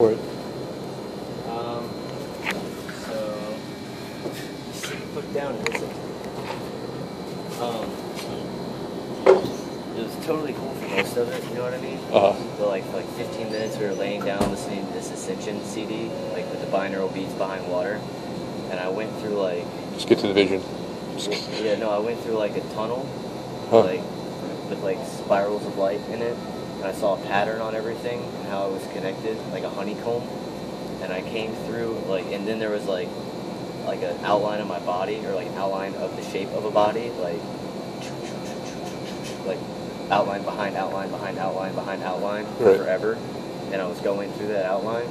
for it. So sit the fuck down and listen. It was totally cool for most of it, you know what I mean? But like for like 15 minutes we were laying down listening to this Ascension CD, like with the binaural beats behind water. And I went through like... Just get to the vision. Yeah, no, I went through like a tunnel, like with like spirals of light in it. And I saw a pattern on everything and how it was connected, like a honeycomb. And I came through, like, and then there was like an outline of my body, or like an outline of the shape of a body, like outline behind outline behind outline behind outline forever. And I was going through that outline,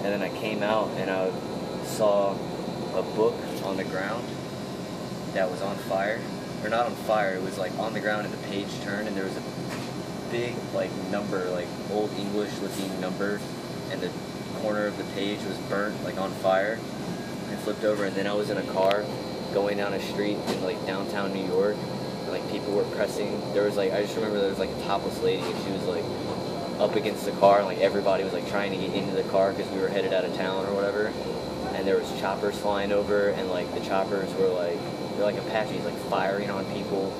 and then I came out and I saw a book on the ground that was on fire, or not on fire, it was like on the ground and the page turned, and there was a big like number, like old English looking number, and the corner of the page was burnt, like on fire, and flipped over. And then I was in a car going down a street in like downtown New York, and like people were pressing, there was like, I just remember there was like a topless lady, and she was like up against the car, and like everybody was like trying to get into the car because we were headed out of town or whatever. And there was choppers flying over, and like the choppers were like, they're like Apaches, like firing on people,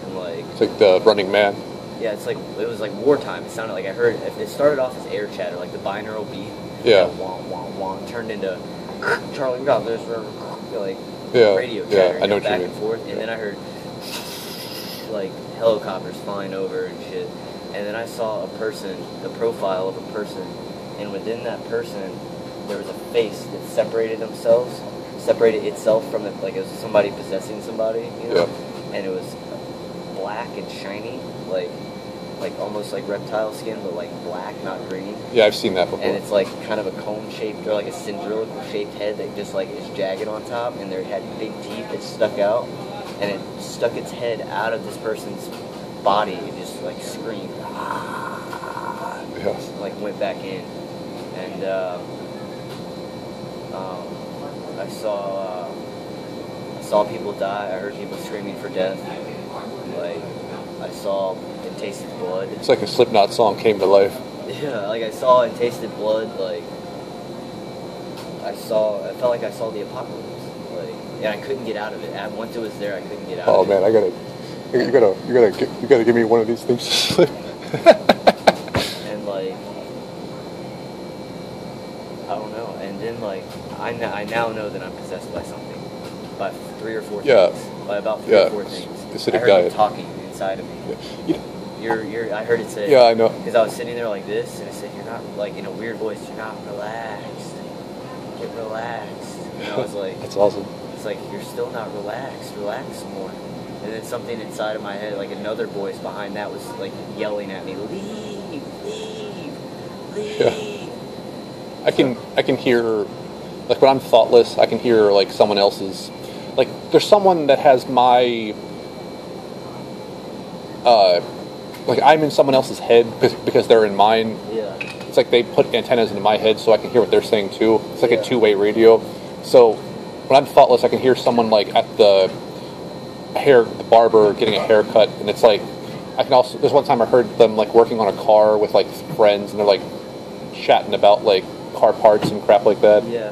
and like... It's like the Running Man. Yeah, it's like, it was like wartime. It sounded like, I heard, it started off as air chatter, like the binaural beat. Yeah. Wah, wah, wah, turned into, Charlie, we got this, like, yeah. radio chatter. Yeah, I know what back you and mean. forth. And then I heard, like, helicopters flying over and shit. And then I saw a person, the profile of a person, and within that person, there was a face that separated itself from it, like it was somebody possessing somebody, you know? Yeah. And it was black and shiny, like almost like reptile skin, but like black, not green. Yeah, I've seen that before. And it's like kind of a cone-shaped, or like a cylindrical shaped head that just like is jagged on top, and there had big teeth that stuck out, and it stuck its head out of this person's body and just like screamed, like went back in. And I saw people die. I heard people screaming for death. Like, I saw and tasted blood. It's like a Slipknot song came to life. Yeah, like I saw and tasted blood. Like, I felt like I saw the apocalypse. Like, and I couldn't get out of it. Once it was there, I couldn't get out of it. Oh man, you gotta give me one of these things to sleep. And like, I don't know. And then like, I now know that I'm possessed by something. By 3 or 4 things. By about 3 or 4 things. Acidic I heard diet. it talking inside of me. I heard it say. Yeah, I know. Because I was sitting there like this, and it said, "You're not," like in a weird voice, "You're not relaxed. Get relaxed." And I was like, "That's awesome." It's like, "You're still not relaxed. Relax some more." And then something inside of my head, like another voice behind that, was like yelling at me, "Leave, leave, leave." Yeah. I can hear, like when I'm thoughtless, I can hear like someone else's, like there's someone that has my, like I'm in someone else's head because they're in mine. Yeah. It's like they put antennas into my head so I can hear what they're saying too. It's like a two-way radio. So when I'm thoughtless, I can hear someone like at the barber getting a haircut, and it's like I can also. There's one time I heard them like working on a car with like friends, and they're like chatting about like car parts and crap like that. Yeah,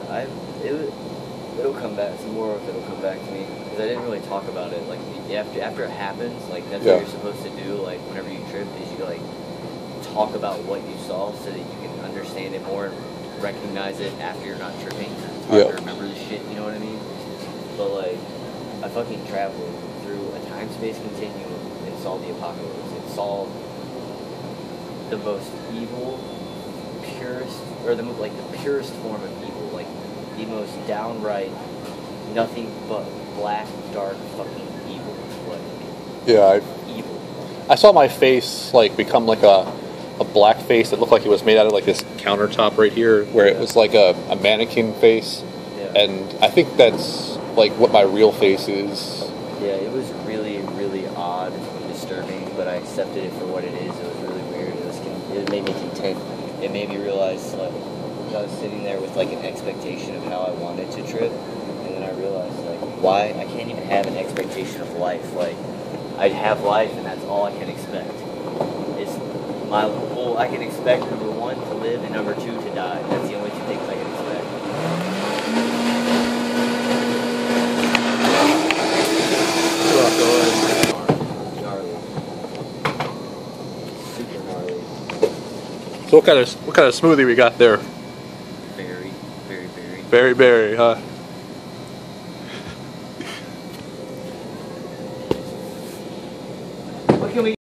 it'll come back. Some more of it'll come back to me because I didn't really talk about it. Like after it happens, like that's what you're supposed to do. Like whenever you trip, is you like talk about what you saw so that you can understand it more and recognize it after you're not tripping. It's hard to remember the shit. You know what I mean? But like, I fucking traveled through a time-space continuum and saw the apocalypse. It saw the most evil, purest, or the purest form of evil, like the most downright, nothing but black, dark, fucking evil. Like, evil. I saw my face like become like a black face that looked like it was made out of like this countertop right here, where it was like a mannequin face, and I think that's like what my real face is. Yeah, it was really, really odd and disturbing, but I accepted it for what it is. It was really weird. It made me content. It made me realize, like, I was sitting there with, like, an expectation of how I wanted to trip, and then I realized, like, why? I can't even have an expectation of life. Like, I'd have life, and that's all I can expect. Well, I can expect number 1 to live and number 2 to die. That's the only 2 things I can expect. Gnarly. Super gnarly. So what kind of smoothie we got there? Very, very, very. Very berry, huh? What can we